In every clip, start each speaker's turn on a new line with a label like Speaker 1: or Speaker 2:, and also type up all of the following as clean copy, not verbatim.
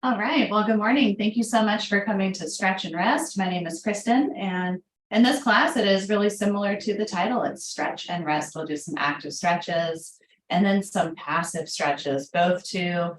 Speaker 1: All right. Well, good morning. Thank you so much for coming to Stretch and Rest. My name is Kristen, and in this class, it is really similar to the title. It's Stretch and Rest. We'll do some active stretches and then some passive stretches, both to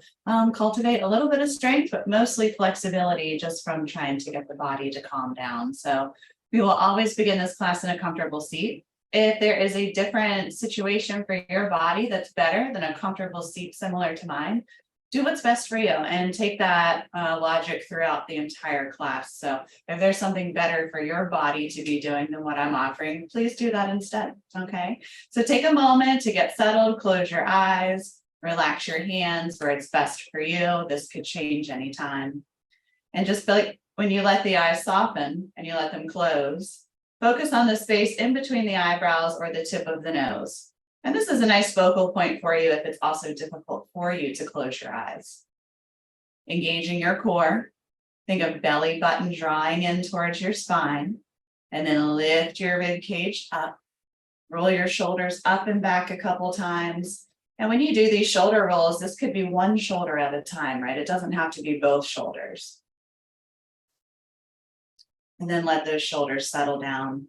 Speaker 1: cultivate a little bit of strength, but mostly flexibility just from trying to get the body to calm down. So we will always begin this class in a comfortable seat. If there is a different situation for your body that's better than a comfortable seat similar to mine, do what's best for you and take that logic throughout the entire class. So if there's something better for your body to be doing than what I'm offering, please do that instead. Okay. So take a moment to get settled, close your eyes, relax your hands where it's best for you. This could change anytime. And just feel like when you let the eyes soften and you let them close, focus on the space in between the eyebrows or the tip of the nose. And this is a nice focal point for you if it's also difficult for you to close your eyes. Engaging your core, think of belly button drawing in towards your spine, and then lift your rib cage up. Roll your shoulders up and back a couple times. And when you do these shoulder rolls, this could be one shoulder at a time, right? It doesn't have to be both shoulders. And then let those shoulders settle down.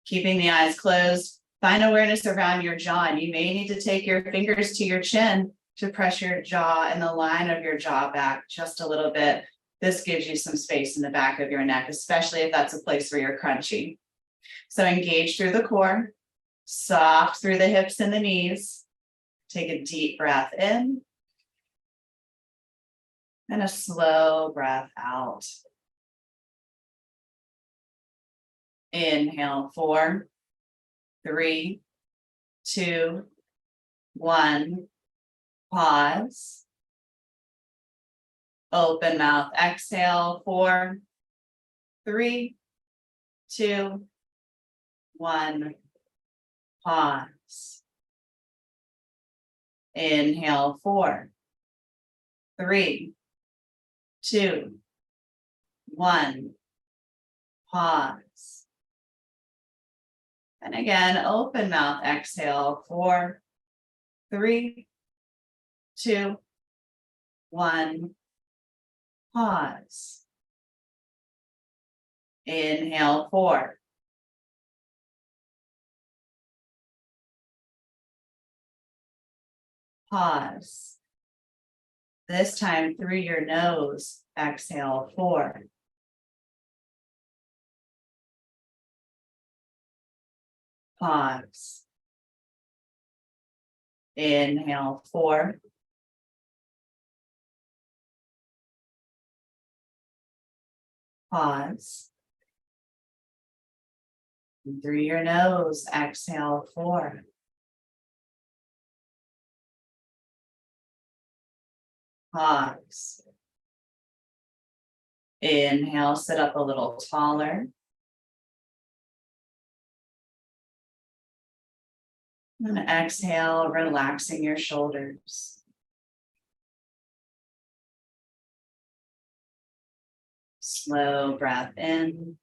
Speaker 1: Keeping the eyes closed, find awareness around your jaw, and you may need to take your fingers to your chin to press your jaw and the line of your jaw back just a little bit. This gives you some space in the back of your neck, especially if that's a place where you're crunchy. So engage through the core, soft through the hips and the knees. Take a deep breath in and a slow breath out. Inhale, 4, 3, 2, 1. Pause. Open mouth. Exhale. 4, 3, 2, 1. Pause. Inhale. 4, 3, 2, 1. Pause. And again, open mouth, exhale, 4, 3, 2, 1, pause. Inhale, 4, pause. This time through your nose, exhale, 4, pause. Inhale, 4, pause. And through your nose, exhale, 4, pause. Inhale, sit up a little taller. And exhale, relaxing your shoulders. Slow breath in.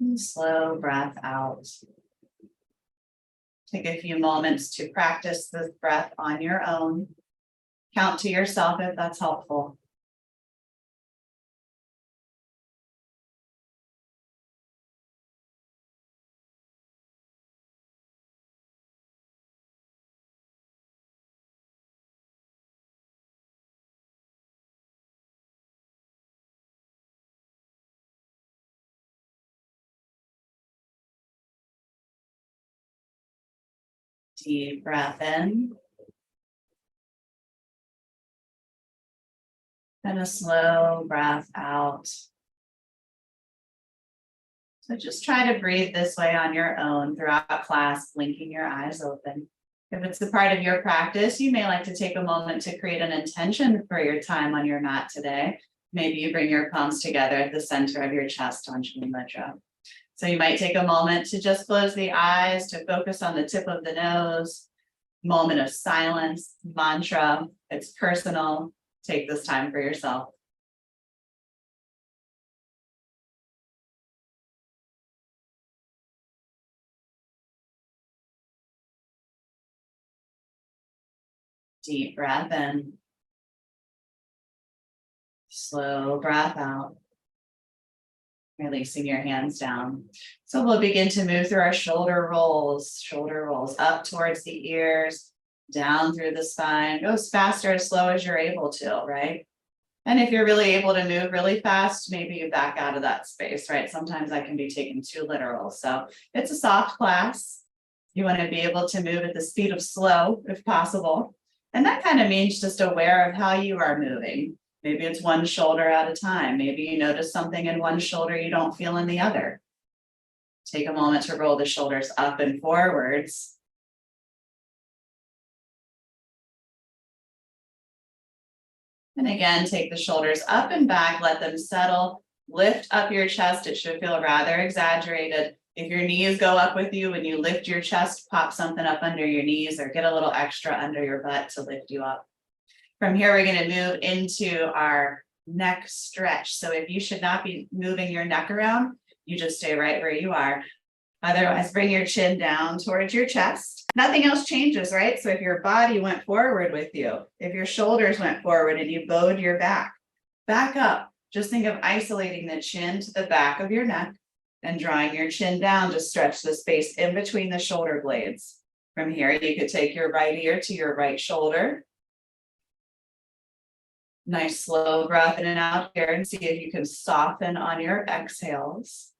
Speaker 1: And slow breath out. Take a few moments to practice this breath on your own. Count to yourself if that's helpful. Deep breath in. And a slow breath out. So just try to breathe this way on your own throughout class, blinking your eyes open. If it's a part of your practice, you may like to take a moment to create an intention for your time on your mat today. Maybe you bring your palms together at the center of your chest on Anjali Mudra. So you might take a moment to just close the eyes, to focus on the tip of the nose, moment of silence, mantra. It's personal. Take this time for yourself. Deep breath in. Slow breath out. Releasing your hands down. So we'll begin to move through our shoulder rolls up towards the ears, down through the spine. Go as fast or as slow as you're able to, right? And if you're really able to move really fast, maybe you back out of that space, right? Sometimes that can be taken too literal. So it's a soft class. You want to be able to move at the speed of slow, if possible. And that kind of means just aware of how you are moving. Maybe it's one shoulder at a time. Maybe you notice something in one shoulder you don't feel in the other. Take a moment to roll the shoulders up and forwards. And again, take the shoulders up and back, let them settle. Lift up your chest. It should feel rather exaggerated. If your knees go up with you, when you lift your chest, pop something up under your knees or get a little extra under your butt to lift you up. From here, we're going to move into our neck stretch. So if you should not be moving your neck around, you just stay right where you are. Otherwise, bring your chin down towards your chest. Nothing else changes, right? So if your body went forward with you, if your shoulders went forward and you bowed your back up, just think of isolating the chin to the back of your neck and drawing your chin down to stretch the space in between the shoulder blades. From here, you could take your right ear to your right shoulder. Nice slow breath in and out here and see if you can soften on your exhales.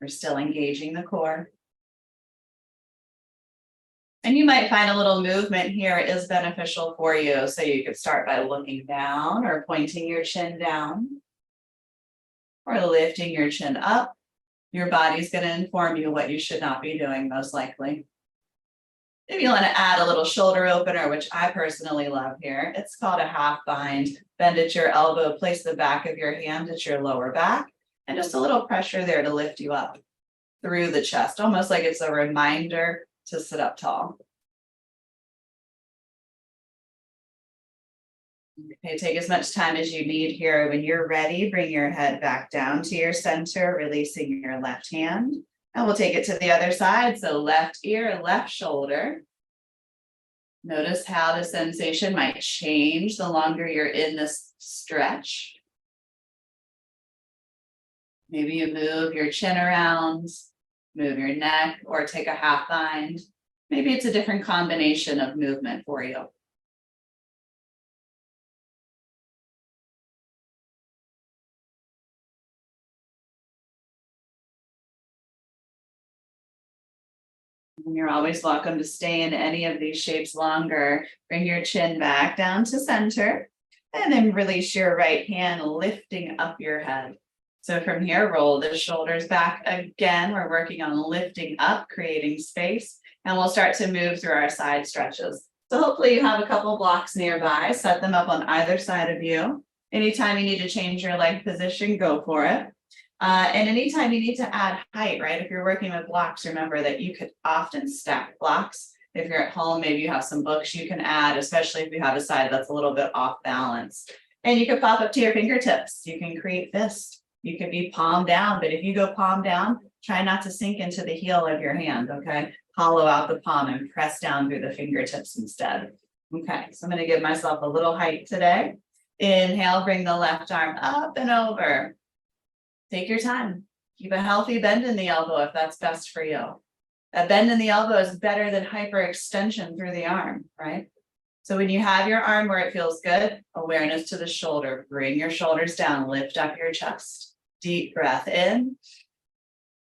Speaker 1: We're still engaging the core. And you might find a little movement here is beneficial for you. So you could start by looking down or pointing your chin down or lifting your chin up. Your body's going to inform you what you should not be doing, most likely. If you want to add a little shoulder opener, which I personally love here, it's called a half bind. Bend at your elbow, place the back of your hand at your lower back, and just a little pressure there to lift you up through the chest, almost like it's a reminder to sit up tall. Okay, take as much time as you need here. When you're ready, bring your head back down to your center, releasing your left hand. And we'll take it to the other side. So left ear, left shoulder. Notice how the sensation might change the longer you're in this stretch. Maybe you move your chin around, move your neck, or take a half bind. Maybe it's a different combination of movement for you. And you're always welcome to stay in any of these shapes longer. Bring your chin back down to center, and then release your right hand, lifting up your head. So from here, roll the shoulders back again. We're working on lifting up, creating space, and we'll start to move through our side stretches. So hopefully you have a couple blocks nearby, set them up on either side of you. Anytime you need to change your leg position, go for it. And anytime you need to add height, right? If you're working with blocks, remember that you could often stack blocks. If you're at home, maybe you have some books you can add, especially if you have a side that's a little bit off balance. And you can pop up to your fingertips. You can create fist. You could be palm down, but if you go palm down, try not to sink into the heel of your hand, okay? Hollow out the palm and press down through the fingertips instead. Okay, so I'm gonna give myself a little height today. Inhale, bring the left arm up and over. Take your time. Keep a healthy bend in the elbow if that's best for you. That bend in the elbow is better than hyperextension through the arm, right? So when you have your arm where it feels good, awareness to the shoulder. Bring your shoulders down, lift up your chest. Deep breath in.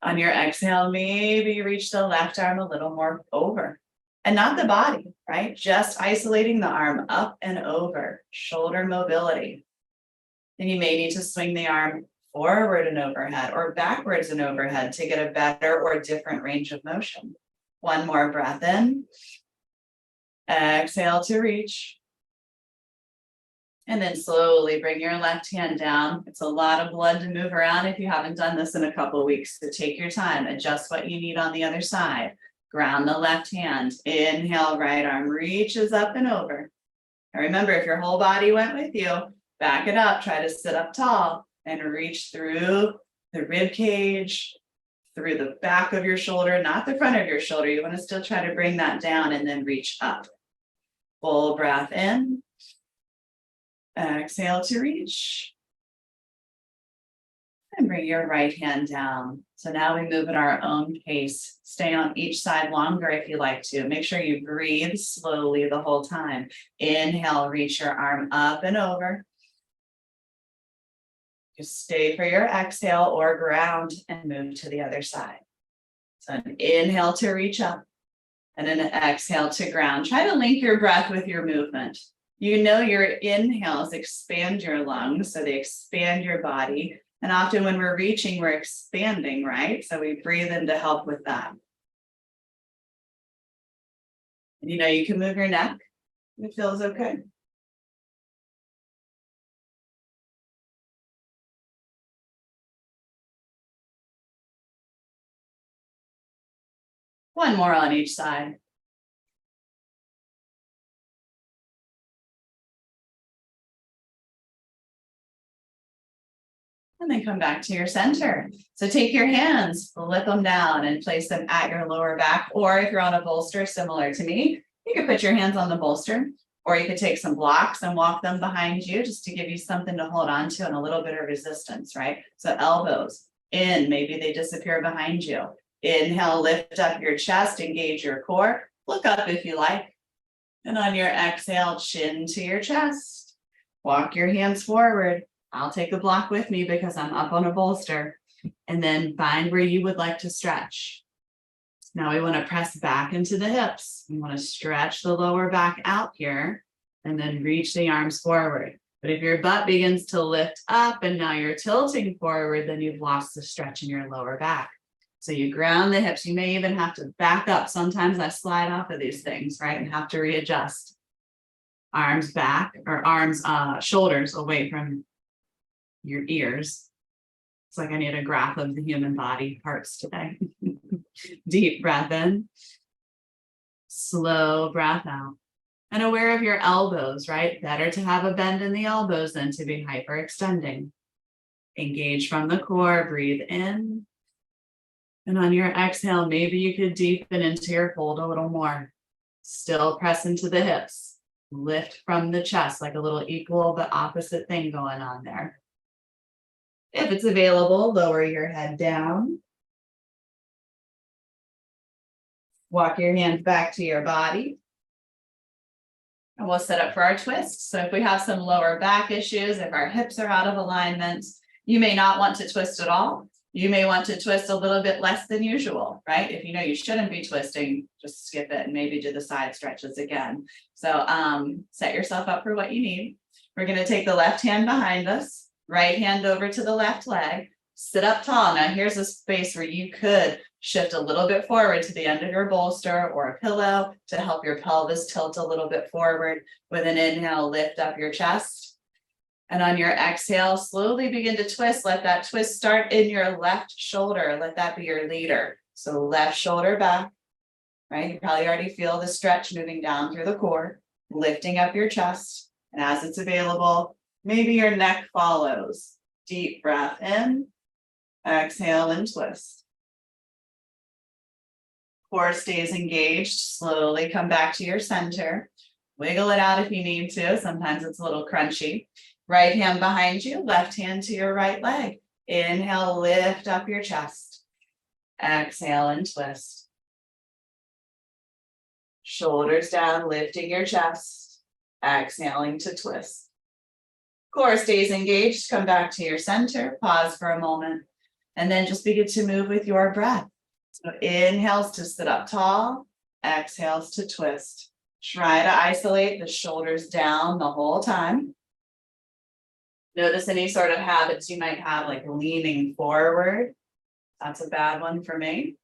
Speaker 1: On your exhale, maybe reach the left arm a little more over. And not the body, right? Just isolating the arm up and over. Shoulder mobility. Then you may need to swing the arm forward and overhead or backwards and overhead to get a better or different range of motion. One more breath in. Exhale to reach. And then slowly bring your left hand down. It's a lot of blood to move around if you haven't done this in a couple of weeks. So take your time, adjust what you need on the other side. Ground the left hand. Inhale, right arm reaches up and over. And remember, if your whole body went with you, back it up, try to sit up tall. And reach through the rib cage, through the back of your shoulder, not the front of your shoulder. You want to still try to bring that down and then reach up. Full breath in. Exhale to reach. And bring your right hand down. So now we move at our own pace. Stay on each side longer if you like to. Make sure you breathe slowly the whole time. Inhale, reach your arm up and over. Just stay for your exhale or ground and move to the other side. So an inhale to reach up and an exhale to ground. Try to link your breath with your movement. You know your inhales expand your lungs, so they expand your body. And often when we're reaching, we're expanding, right? So we breathe in to help with that. And you can move your neck. It feels okay. One more on each side. And then come back to your center. So take your hands, flip them down and place them at your lower back. Or if you're on a bolster, similar to me, you could put your hands on the bolster, or you could take some blocks and walk them behind you just to give you something to hold on to and a little bit of resistance, right? So elbows in, maybe they disappear behind you. Inhale, lift up your chest, engage your core. Look up if you like. And on your exhale, chin to your chest. Walk your hands forward. I'll take a block with me because I'm up on a bolster. And then find where you would like to stretch. Now we want to press back into the hips. We want to stretch the lower back out here and then reach the arms forward. But if your butt begins to lift up and now you're tilting forward, then you've lost the stretch in your lower back. So you ground the hips. You may even have to back up. Sometimes I slide off of these things, right? And have to readjust. Arms back or shoulders away from your ears. It's like I need a graph of the human body parts today. Deep breath in. Slow breath out. And aware of your elbows, right? Better to have a bend in the elbows than to be hyperextending. Engage from the core, breathe in. And on your exhale, maybe you could deepen into your hold a little more. Still press into the hips. Lift from the chest, like a little equal but opposite thing going on there. If it's available, lower your head down. Walk your hands back to your body. And we'll set up for our twist. So if we have some lower back issues, if our hips are out of alignment, you may not want to twist at all. You may want to twist a little bit less than usual, right? If you know you shouldn't be twisting, just skip it and maybe do the side stretches again. So set yourself up for what you need. We're going to take the left hand behind us, right hand over to the left leg, sit up tall. Now here's a space where you could shift a little bit forward to the end of your bolster or a pillow to help your pelvis tilt a little bit forward. With an inhale, lift up your chest. And on your exhale, slowly begin to twist. Let that twist start in your left shoulder. Let that be your leader. So left shoulder back, right? You probably already feel the stretch moving down through the core, lifting up your chest. And as it's available, maybe your neck follows. Deep breath in, exhale and twist. Core stays engaged. Slowly come back to your center. Wiggle it out if you need to. Sometimes it's a little crunchy. Right hand behind you, left hand to your right leg. Inhale, lift up your chest. Exhale and twist. Shoulders down, lifting your chest. Exhaling to twist. Core stays engaged. Come back to your center. Pause for a moment. And then just begin to move with your breath. So inhales to sit up tall. Exhales to twist. Try to isolate the shoulders down the whole time. Notice any sort of habits you might have, like leaning forward. That's a bad one for me.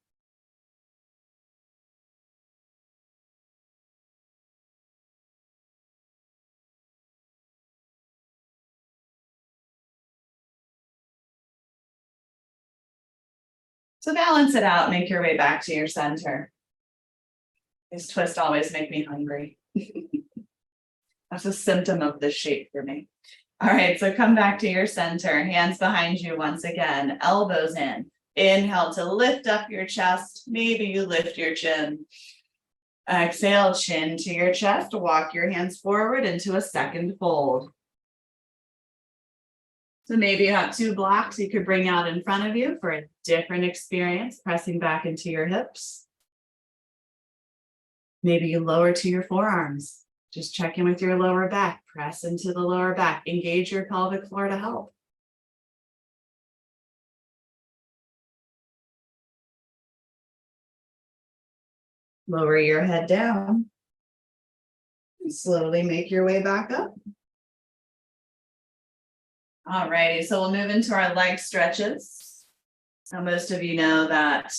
Speaker 1: So balance it out, make your way back to your center. These twists always make me hungry. That's a symptom of this shape for me. All right, so come back to your center, hands behind you once again, elbows in. Inhale to lift up your chest. Maybe you lift your chin. Exhale, chin to your chest, walk your hands forward into a second fold. So maybe you have two blocks you could bring out in front of you for a different experience, pressing back into your hips. Maybe you lower to your forearms. Just check in with your lower back, press into the lower back, engage your pelvic floor to help. Lower your head down and slowly make your way back up. All righty, so we'll move into our leg stretches. Now, most of you know that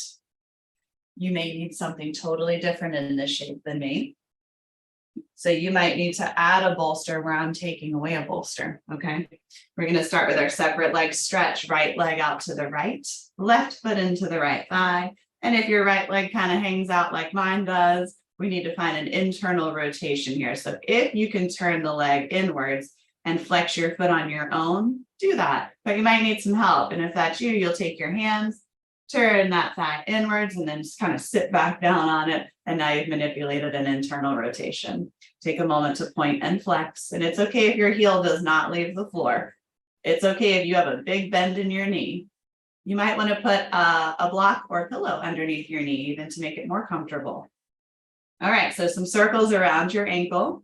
Speaker 1: you may need something totally different in this shape than me. So you might need to add a bolster where I'm taking away a bolster, okay? We're gonna start with our separate leg stretch, right leg out to the right, left foot into the right thigh. And if your right leg kind of hangs out like mine does, we need to find an internal rotation here. So if you can turn the leg inwards and flex your foot on your own, do that. But you might need some help. And if that's you, you'll take your hands, turn that thigh inwards, and then just kind of sit back down on it. And now you've manipulated an internal rotation. Take a moment to point and flex. And it's okay if your heel does not leave the floor. It's okay if you have a big bend in your knee. You might want to put a block or a pillow underneath your knee, even to make it more comfortable. All right, so some circles around your ankle.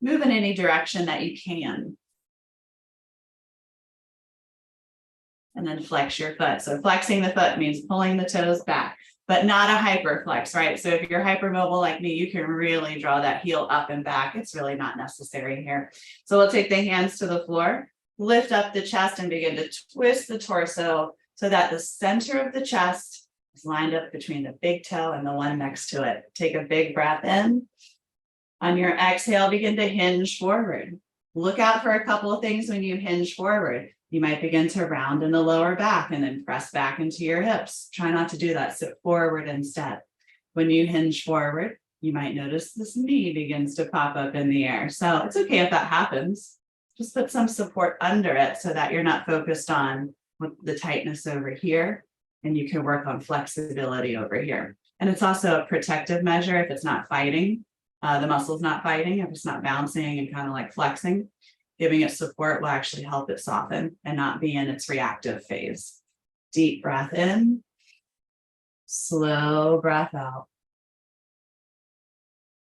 Speaker 1: Move in any direction that you can. And then flex your foot. So flexing the foot means pulling the toes back, but not a hyper flex, right? So if you're hypermobile like me, you can really draw that heel up and back. It's really not necessary here. So we'll take the hands to the floor, lift up the chest and begin to twist the torso so that the center of the chest is lined up between the big toe and the one next to it. Take a big breath in. On your exhale, begin to hinge forward. Look out for a couple of things when you hinge forward. You might begin to round in the lower back and then press back into your hips. Try not to do that. Sit forward instead. When you hinge forward, you might notice this knee begins to pop up in the air. So it's okay if that happens. Just put some support under it so that you're not focused on the tightness over here, and you can work on flexibility over here. And it's also a protective measure if it's not fighting. The muscle's not fighting, if it's not bouncing and kind of like flexing. Giving it support will actually help it soften and not be in its reactive phase. Deep breath in, slow breath out.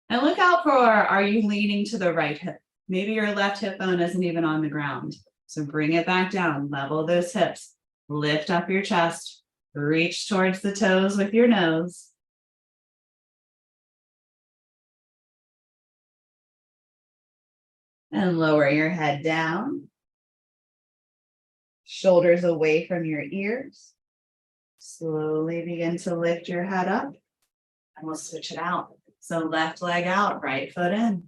Speaker 1: And look out for, are you leaning to the right hip? Maybe your left hip bone isn't even on the ground. So bring it back down, level those hips, lift up your chest, reach towards the toes with your nose. And lower your head down. Shoulders away from your ears. Slowly begin to lift your head up. And we'll switch it out. So left leg out, right foot in.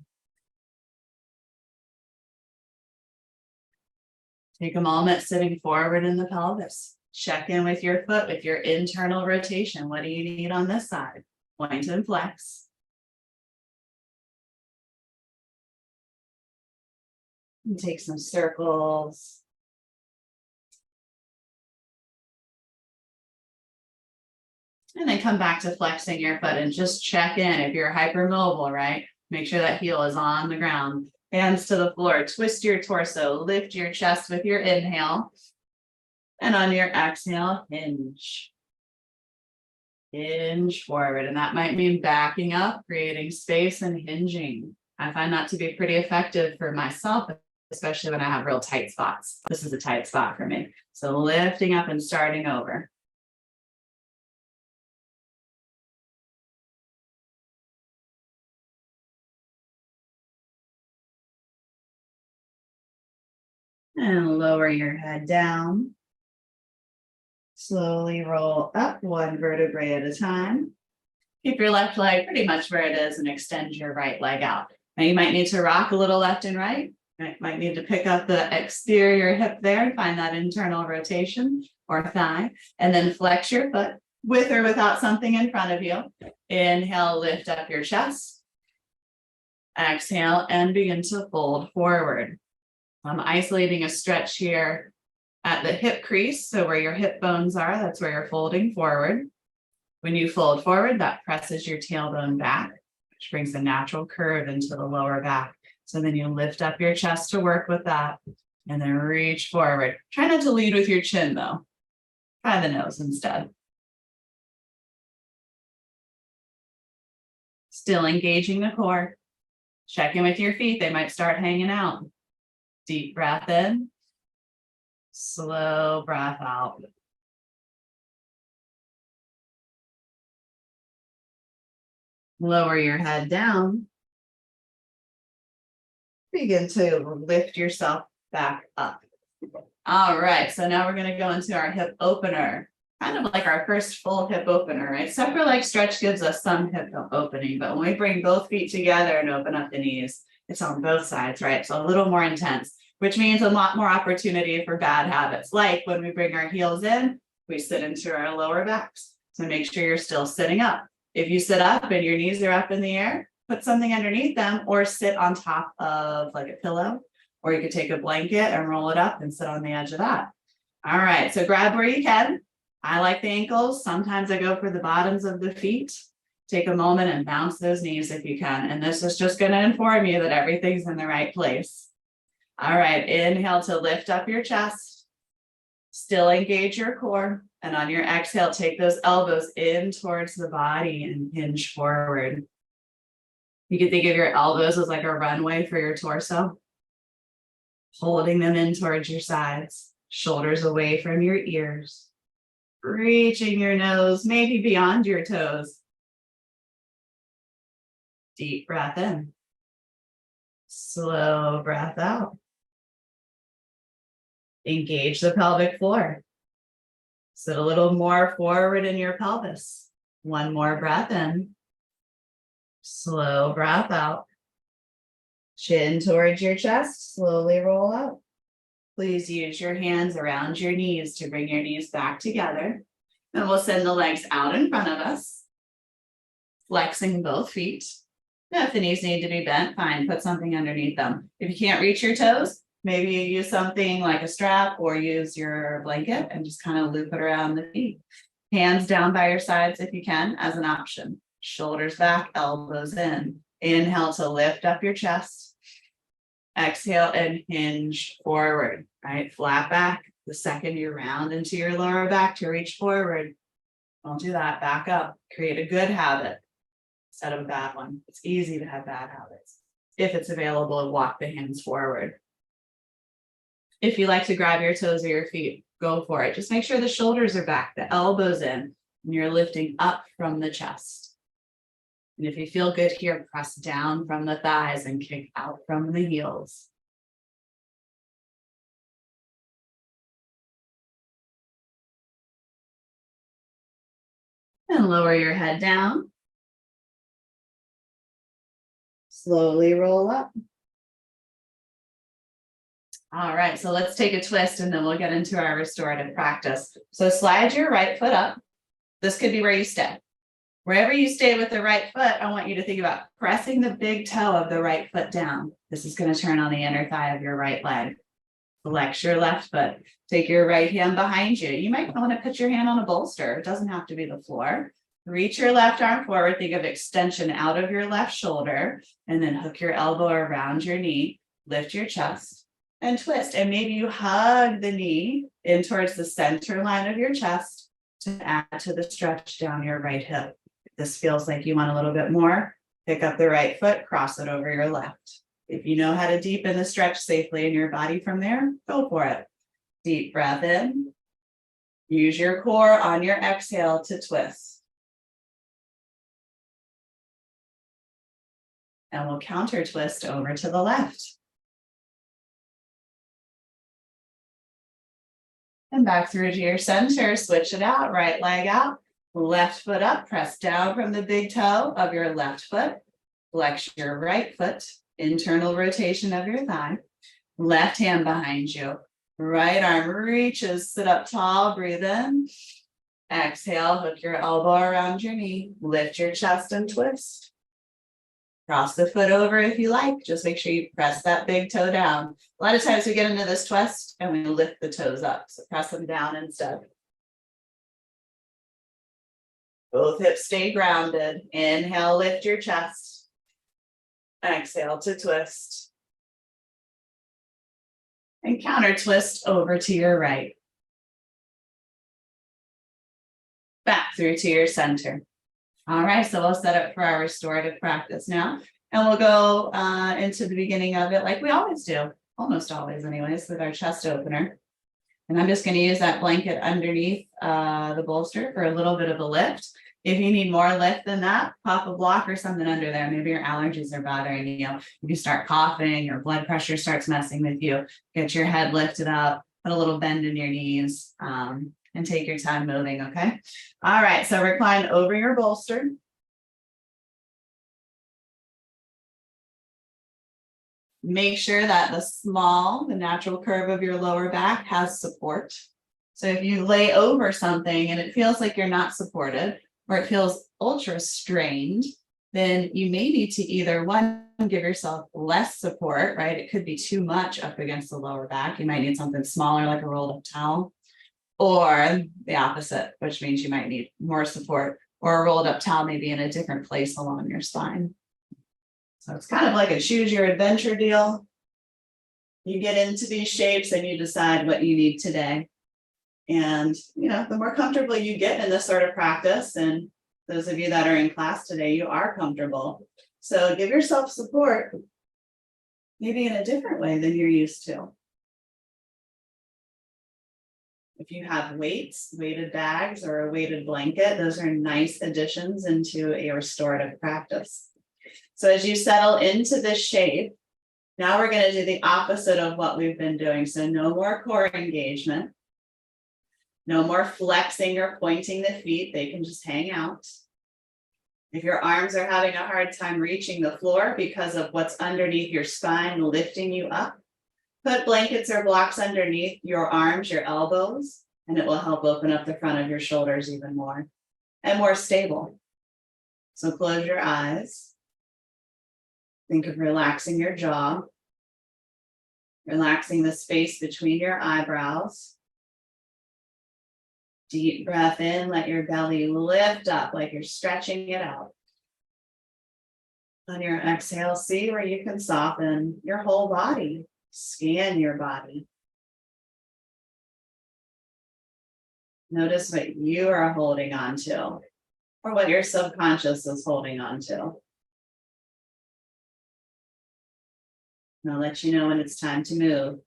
Speaker 1: Take a moment sitting forward in the pelvis. Check in with your foot, with your internal rotation. What do you need on this side? Point and flex. And take some circles. And then come back to flexing your foot and just check in. If you're hypermobile, right? Make sure that heel is on the ground. Hands to the floor. Twist your torso. Lift your chest with your inhale. And on your exhale, hinge. Hinge forward. And that might mean backing up, creating space and hinging. I find that to be pretty effective for myself, especially when I have real tight spots. This is a tight spot for me. So lifting up and starting over. And lower your head down. Slowly roll up one vertebrae at a time. Keep your left leg pretty much where it is and extend your right leg out. Now you might need to rock a little left and right. You might need to pick up the exterior hip there and find that internal rotation or thigh. And then flex your foot with or without something in front of you. Inhale, lift up your chest. Exhale and begin to fold forward. I'm isolating a stretch here at the hip crease. So where your hip bones are, that's where you're folding forward. When you fold forward, that presses your tailbone back. which brings a natural curve into the lower back. So then you lift up your chest to work with that, and then reach forward. Try not to lead with your chin though. Try the nose instead. Still engaging the core. Check in with your feet. They might start hanging out. Deep breath in. Slow breath out. Lower your head down. Begin to lift yourself back up. All right, so now we're going to go into our hip opener. Kind of like our first full hip opener, right? Separate leg stretch gives us some hip opening, but when we bring both feet together and open up the knees, it's on both sides, right? So a little more intense, which means a lot more opportunity for bad habits. Like when we bring our heels in, we sit into our lower backs. So make sure you're still sitting up. If you sit up and your knees are up in the air, put something underneath them or sit on top of like a pillow, or you could take a blanket and roll it up and sit on the edge of that. All right, so grab where you can. I like the ankles. Sometimes I go for the bottoms of the feet. Take a moment and bounce those knees if you can. And this is just going to inform you that everything's in the right place. All right, inhale to lift up your chest. Still engage your core. And on your exhale, take those elbows in towards the body and hinge forward. You can think of your elbows as like a runway for your torso. Holding them in towards your sides. Shoulders away from your ears. Reaching your nose, maybe beyond your toes. Deep breath in. Slow breath out. Engage the pelvic floor. Sit a little more forward in your pelvis. One more breath in. Slow breath out. Chin towards your chest. Slowly roll out. Please use your hands around your knees to bring your knees back together. And we'll send the legs out in front of us, flexing both feet. Now, if the knees need to be bent, fine, put something underneath them. If you can't reach your toes, maybe you use something like a strap or use your blanket and just kind of loop it around the feet. Hands down by your sides if you can, as an option. Shoulders back, elbows in. Inhale to lift up your chest. Exhale and hinge forward, right? Flat back. The second you round into your lower back to reach forward, don't do that. Back up. Create a good habit instead of a bad one. It's easy to have bad habits. If it's available, walk the hands forward. If you like to grab your toes or your feet, go for it. Just make sure the shoulders are back, the elbows in, and you're lifting up from the chest. And if you feel good here, press down from the thighs and kick out from the heels. And lower your head down. Slowly roll up. All right, so let's take a twist and then we'll get into our restorative practice. So slide your right foot up. This could be where you stay. Wherever you stay with the right foot, I want you to think about pressing the big toe of the right foot down. This is going to turn on the inner thigh of your right leg. Flex your left foot. Take your right hand behind you. You might want to put your hand on a bolster. It doesn't have to be the floor. Reach your left arm forward. Think of extension out of your left shoulder. And then hook your elbow around your knee. Lift your chest and twist. And maybe you hug the knee in towards the center line of your chest to add to the stretch down your right hip. This feels like you want a little bit more, pick up the right foot, cross it over your left. If you know how to deepen the stretch safely in your body from there, go for it. Deep breath in. Use your core on your exhale to twist. And we'll counter twist over to the left. And back through to your center, switch it out, right leg out. Left foot up, press down from the big toe of your left foot. Flex your right foot, internal rotation of your thigh. Left hand behind you. Right arm reaches, sit up tall, breathe in. Exhale, hook your elbow around your knee. Lift your chest and twist. Cross the foot over if you like. Just make sure you press that big toe down. A lot of times we get into this twist and we lift the toes up. So press them down instead. Both hips stay grounded. Inhale, lift your chest. Exhale to twist. And counter twist over to your right. Back through to your center. All right, so we'll set up for our restorative practice now. And we'll go into the beginning of it like we always do, almost always anyways, with our chest opener. And I'm just going to use that blanket underneath the bolster for a little bit of a lift. If you need more lift than that, pop a block or something under there. Maybe your allergies are bothering you. If you start coughing, your blood pressure starts messing with you, get your head lifted up, put a little bend in your knees, and take your time moving, okay? All right, so recline over your bolster. Make sure that the natural curve of your lower back has support. So if you lay over something and it feels like you're not supported, or it feels ultra strained, then you may need to either give yourself less support, right? It could be too much up against the lower back. You might need something smaller, like a rolled up towel, or the opposite, which means you might need more support, or a rolled up towel maybe in a different place along your spine. So it's kind of like a choose your adventure deal. You get into these shapes and you decide what you need today. And, the more comfortable you get in this sort of practice, and those of you that are in class today, you are comfortable. So give yourself support, maybe in a different way than you're used to. If you have weights, weighted bags, or a weighted blanket, those are nice additions into a restorative practice. So as you settle into this shape, now we're going to do the opposite of what we've been doing. So no more core engagement. No more flexing or pointing the feet. They can just hang out. If your arms are having a hard time reaching the floor because of what's underneath your spine lifting you up, put blankets or blocks underneath your arms, your elbows, and it will help open up the front of your shoulders even more and more stable. So close your eyes. Think of relaxing your jaw, relaxing the space between your eyebrows. Deep breath in, let your belly lift up like you're stretching it out. On your exhale, see where you can soften your whole body. Scan your body. Notice what you are holding on to, or what your subconscious is holding on to. And I'll let you know when it's time to move.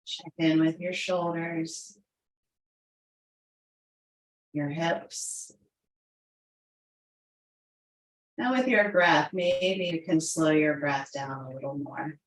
Speaker 1: Check in with your shoulders, your hips. Now with your breath, maybe you can slow your breath down a little more.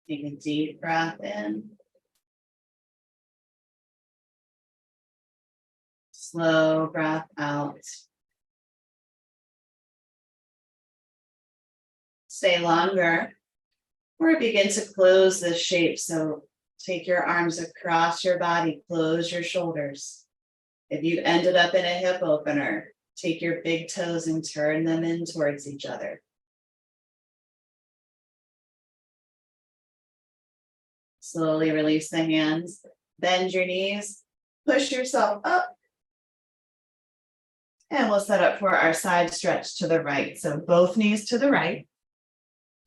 Speaker 1: Take a deep breath in. Slow breath out. Stay longer, or begin to close the shape. So take your arms across your body, close your shoulders. If you ended up in a hip opener, take your big toes and turn them in towards each other. Slowly release the hands, bend your knees, push yourself up. And we'll set up for our side stretch to the right. So both knees to the right.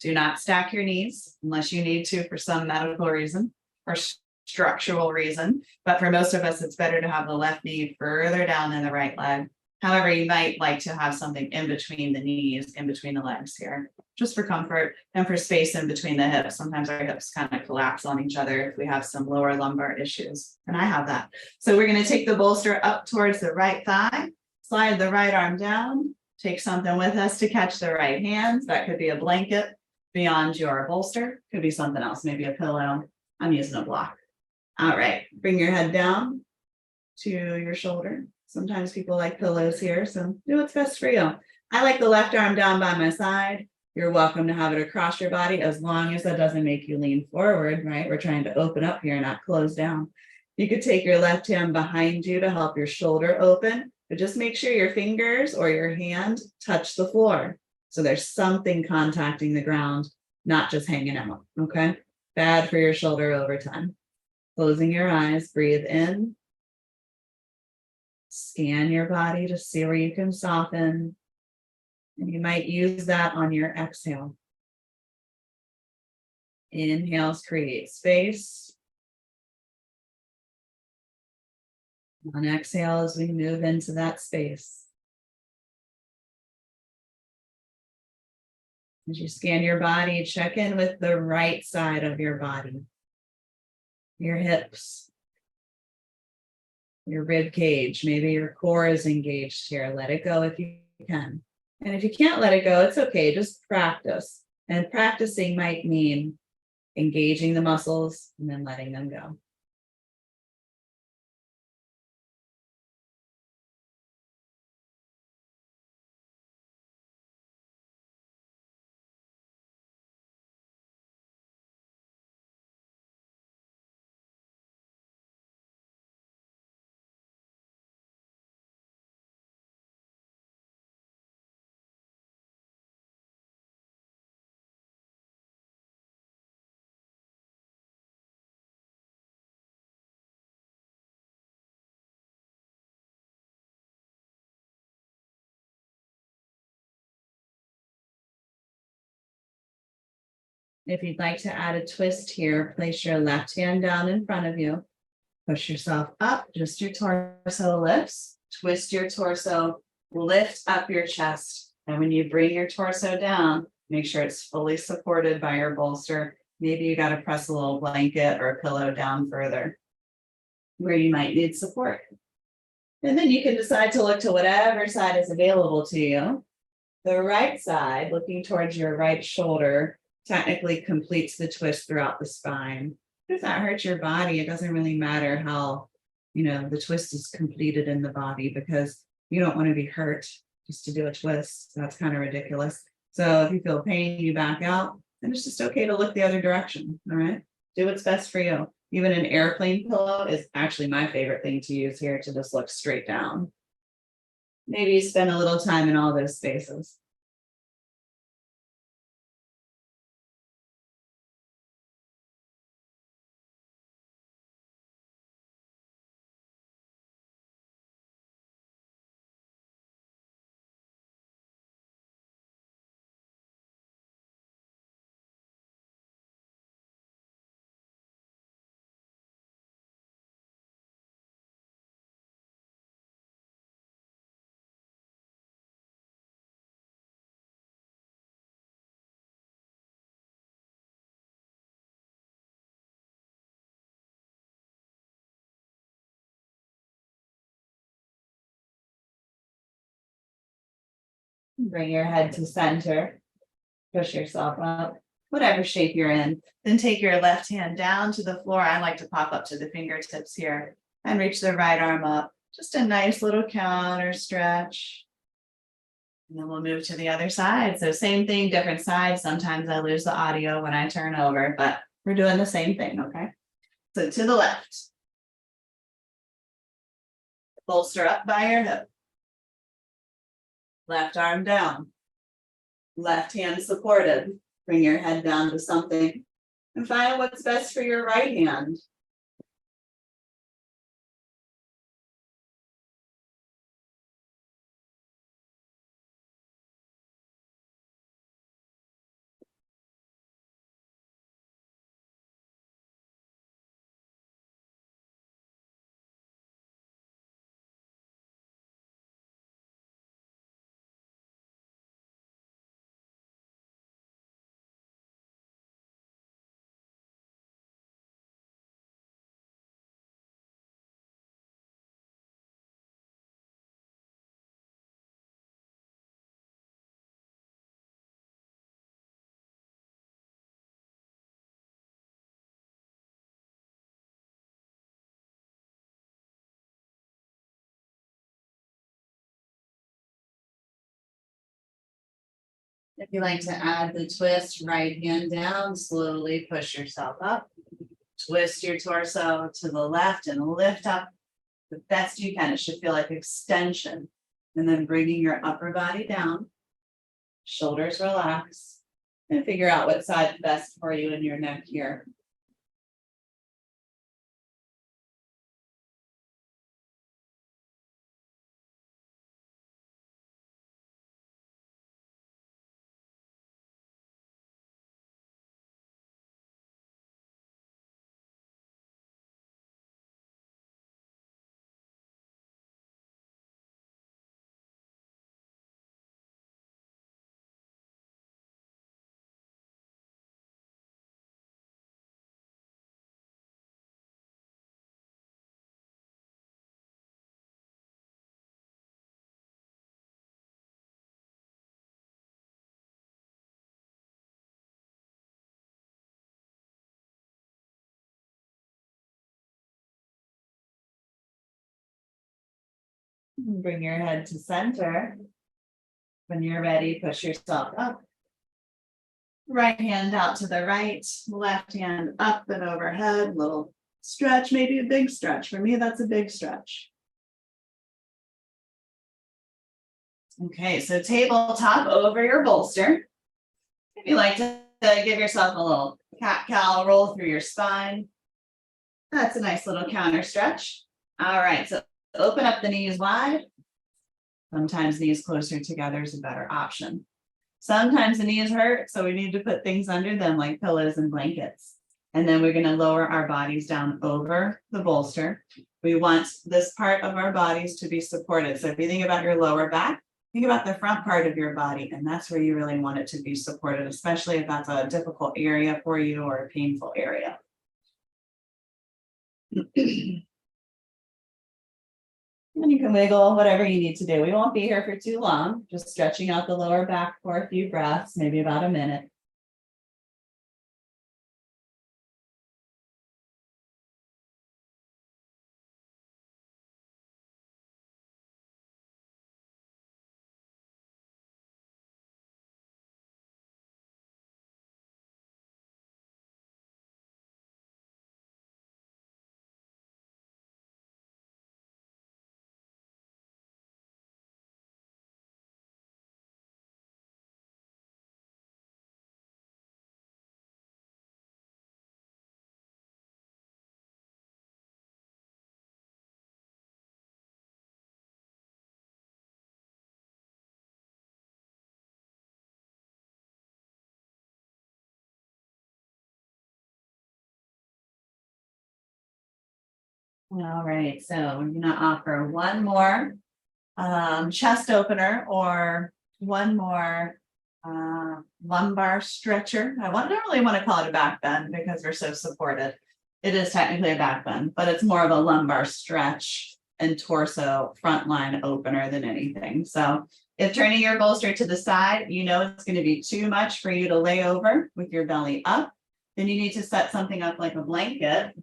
Speaker 1: Do not stack your knees unless you need to for some medical reason or structural reason. But for most of us, it's better to have the left knee further down than the right leg. However, you might like to have something in between the knees, in between the legs here, just for comfort and for space in between the hips. Sometimes our hips kind of collapse on each other if we have some lower lumbar issues. And I have that. So we're going to take the bolster up towards the right thigh, slide the right arm down, take something with us to catch the right hand. That could be a blanket beyond your bolster, could be something else, maybe a pillow. I'm using a block. All right, bring your head down to your shoulder. Sometimes people like pillows here, so do what's best for you. I like the left arm down by my side. You're welcome to have it across your body as long as that doesn't make you lean forward, right? We're trying to open up here, not close down. You could take your left hand behind you to help your shoulder open, but just make sure your fingers or your hand touch the floor. So there's something contacting the ground, not just hanging out, okay? Bad for your shoulder over time. Closing your eyes, breathe in. Scan your body to see where you can soften. And you might use that on your exhale. Inhales create space. On exhale, as we move into that space. As you scan your body, check in with the right side of your body. Your hips. Your rib cage, maybe your core is engaged here. Let it go if you can. And if you can't let it go, it's okay. Just practice. And practicing might mean engaging the muscles and then letting them go. If you'd like to add a twist here, place your left hand down in front of you. Push yourself up, just your torso lifts. Twist your torso, lift up your chest. And when you bring your torso down, make sure it's fully supported by your bolster. Maybe you got to press a little blanket or a pillow down further where you might need support. And then you can decide to look to whatever side is available to you. The right side, looking towards your right shoulder, technically completes the twist throughout the spine. If that hurts your body, it doesn't really matter how, the twist is completed in the body, because you don't want to be hurt just to do a twist. That's kind of ridiculous. So if you feel pain, you back out, and it's just okay to look the other direction. All right. Do what's best for you. Even an airplane pillow is actually my favorite thing to use here, to just look straight down. Maybe you spend a little time in all those spaces. Bring your head to center. Push yourself up, whatever shape you're in. Then take your left hand down to the floor. I like to pop up to the fingertips here and reach the right arm up. Just a nice little counter stretch. And then we'll move to the other side. So same thing, different sides. Sometimes I lose the audio when I turn over, but we're doing the same thing, okay? So to the left. Bolster up by your hip. Left arm down. Left hand supported. Bring your head down to something
Speaker 2: And find what's best for your right hand. If you like to add the twist, right hand down, slowly push yourself up. Twist your torso to the left and lift up the best you can. It should feel like extension. And then bringing your upper body down, shoulders relax, and figure out what side's best for you in your neck here. Bring your head to center. When you're ready, push yourself up. Right hand out to the right, left hand up and overhead, little stretch, maybe a big stretch. For me, that's a big stretch. Okay, so tabletop over your bolster. If you like to give yourself a little cat-cow roll through your spine, that's a nice little counter stretch. All right, so open up the knees wide. Sometimes knees closer together is a better option. Sometimes the knees hurt, so we need to put things under them like pillows and blankets. And then we're going to lower our bodies down over the bolster. We want this part of our bodies to be supported. So if you think about your lower back, think about the front part of your body, and that's where you really want it to be supported, especially if that's a difficult area for you or a painful area. And you can wiggle whatever you need to do. We won't be here for too long, just stretching out the lower back for a few breaths, maybe about a minute. All right, so we're going to offer one more chest opener or one more lumbar stretcher. I don't really want to call it a back bend because we're so supported. It is technically a back bend, but it's more of a lumbar stretch and torso front line opener than anything. So if turning your bolster to the side, you know it's going to be too much for you to lay over with your belly up, then you need to set something up like a blanket.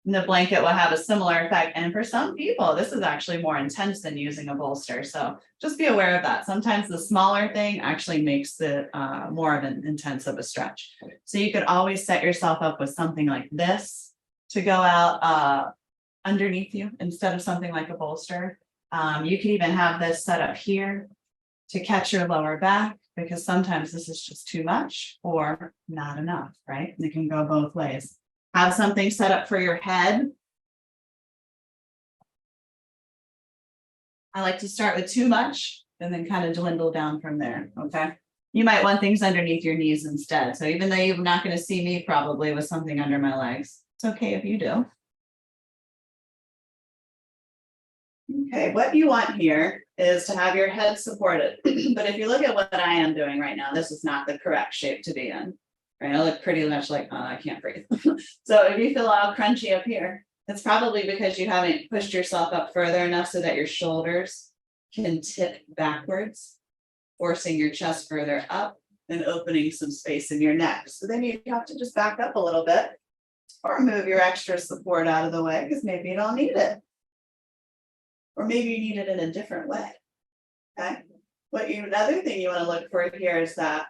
Speaker 2: And the blanket will have a similar effect. And for some people, this is actually more intense than using a bolster. So just be aware of that. Sometimes the smaller thing actually makes it more of an intense of a stretch. So you could always set yourself up with something like this to go out underneath you instead of something like a bolster. You could even have this set up here to catch your lower back, because sometimes this is just too much or not enough, right? And it can go both ways. Have something set up for your head. I like to start with too much and then kind of dwindle down from there, okay? You might want things underneath your knees instead. So even though you're not going to see me probably with something under my legs, it's okay if you do. Okay, what you want here is to have your head supported. But if you look at what I am doing right now, this is not the correct shape to be in. Right? I look pretty much like, oh, I can't breathe. So if you feel all crunchy up here, it's probably because you haven't pushed yourself up further enough so that your shoulders can tip backwards, forcing your chest further up and opening some space in your neck. So then you have to just back up a little bit or move your extra support out of the way because maybe you don't need it. Or maybe you need it in a different way. Okay. Another thing you want to look for here is that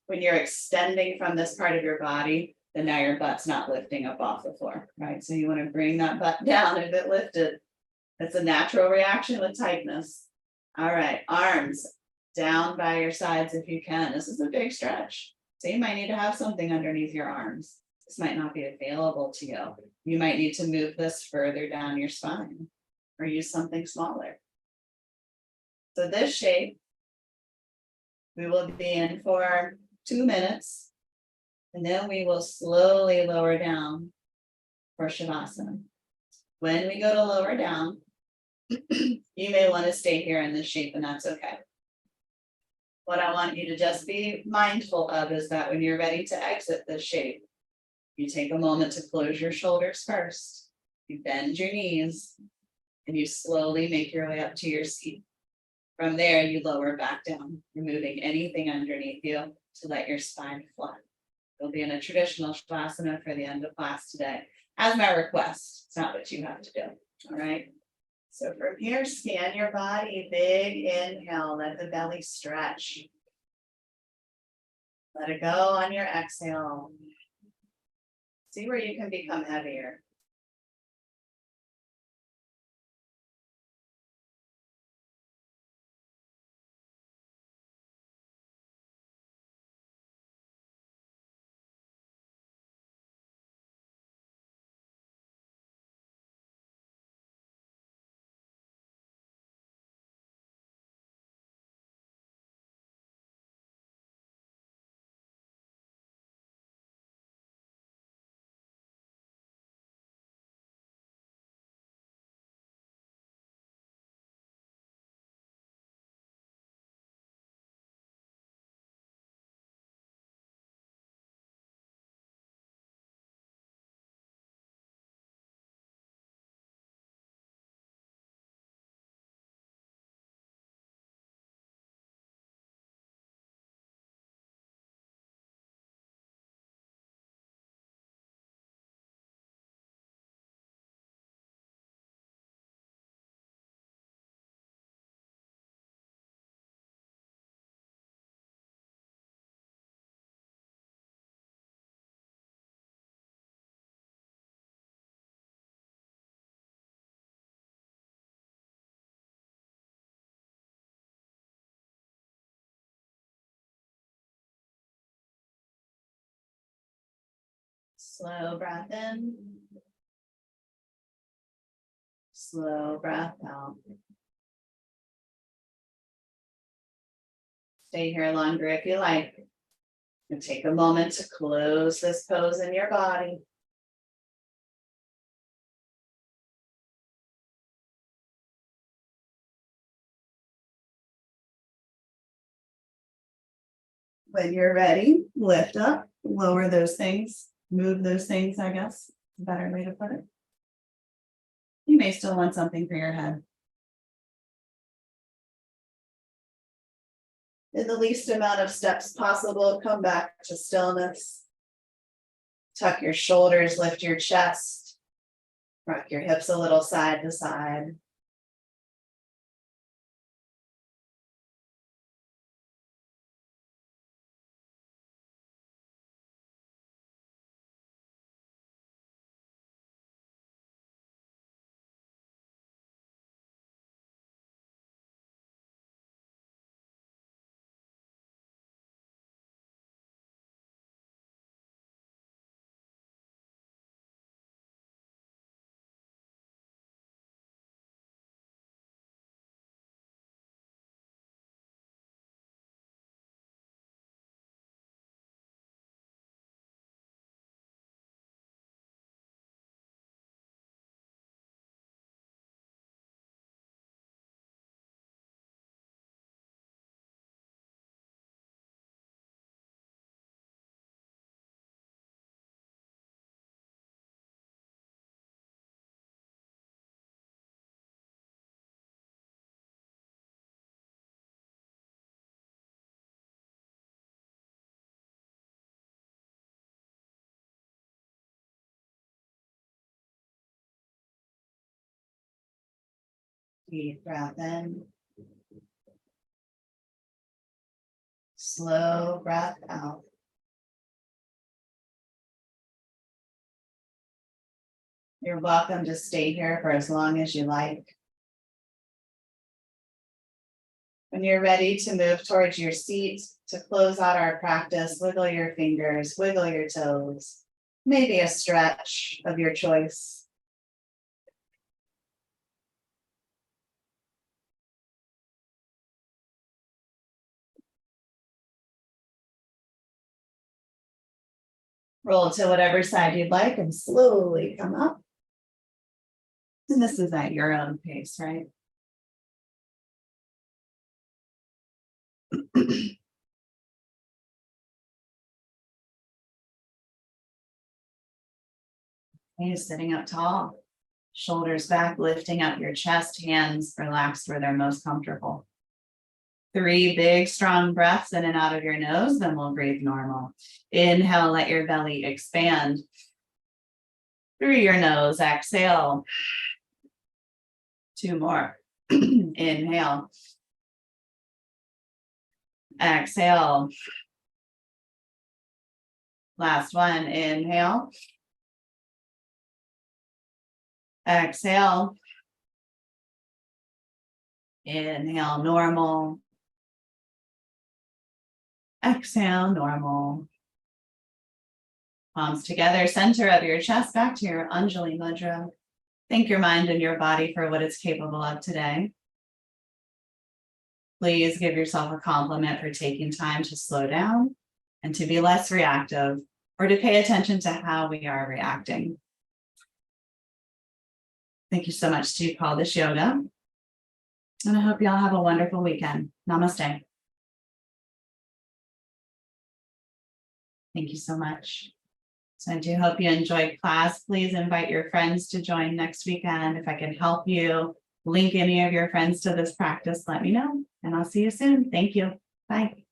Speaker 2: when you're extending from this part of your body, then now your butt's not lifting up off the floor, right? So you want to bring that butt down if it lifted. It's a natural reaction with tightness. All right, arms down by your sides if you can. This is a big stretch. So you might need to have something underneath your arms. This might not be available to you. You might need to move this further down your spine or use something smaller. So this shape, we will be in for 2 minutes, and then we will slowly lower down for Shavasana. When we go to lower down, you may want to stay here in this shape, and that's okay. What I want you to just be mindful of is that when you're ready to exit this shape, you take a moment to close your shoulders first, you bend your knees, and you slowly make your way up to your seat. From there, you lower back down, removing anything underneath you to let your spine flat. You'll be in a traditional Shavasana for the end of class today, as my request. It's not what you have to do, all right? So from here, scan your body, big inhale, let the belly stretch. Let it go on your exhale. See where you can become heavier. Slow breath in. Slow breath out. Stay here longer if you like. And take a moment to close this pose in your body. When you're ready, lift up, lower those things, move those things, I guess, a better way to put it. You may still want something for your head. In the least amount of steps possible, come back to stillness. Tuck your shoulders, lift your chest, rock your hips a little side to side. Deep breath in. Slow breath out. You're welcome to stay here for as long as you like. When you're ready to move towards your seat to close out our practice, wiggle your fingers, wiggle your toes, maybe a stretch of your choice. Roll to whatever side you'd like and slowly come up. And this is at your own pace, right? Okay, sitting up tall, shoulders back, lifting up your chest, hands relaxed where they're most comfortable. 3 big, strong breaths in and out of your nose, then we'll breathe normal. Inhale, let your belly expand. Through your nose, exhale. 2 more. Inhale. Exhale. Last one, inhale. Exhale. Inhale, normal. Exhale, normal. Palms together, center of your chest, back to your Anjali Mudra. Thank your mind and your body for what it's capable of today. Please give yourself a compliment for taking time to slow down and to be less reactive or to pay attention to how we are reacting. Thank you so much to call this yoga. And I hope you all have a wonderful weekend. Namaste. Thank you so much. So I do hope you enjoyed class. Please invite your friends to join next weekend. If I can help you link any of your friends to this practice, let me know, and I'll see you soon. Thank you. Bye.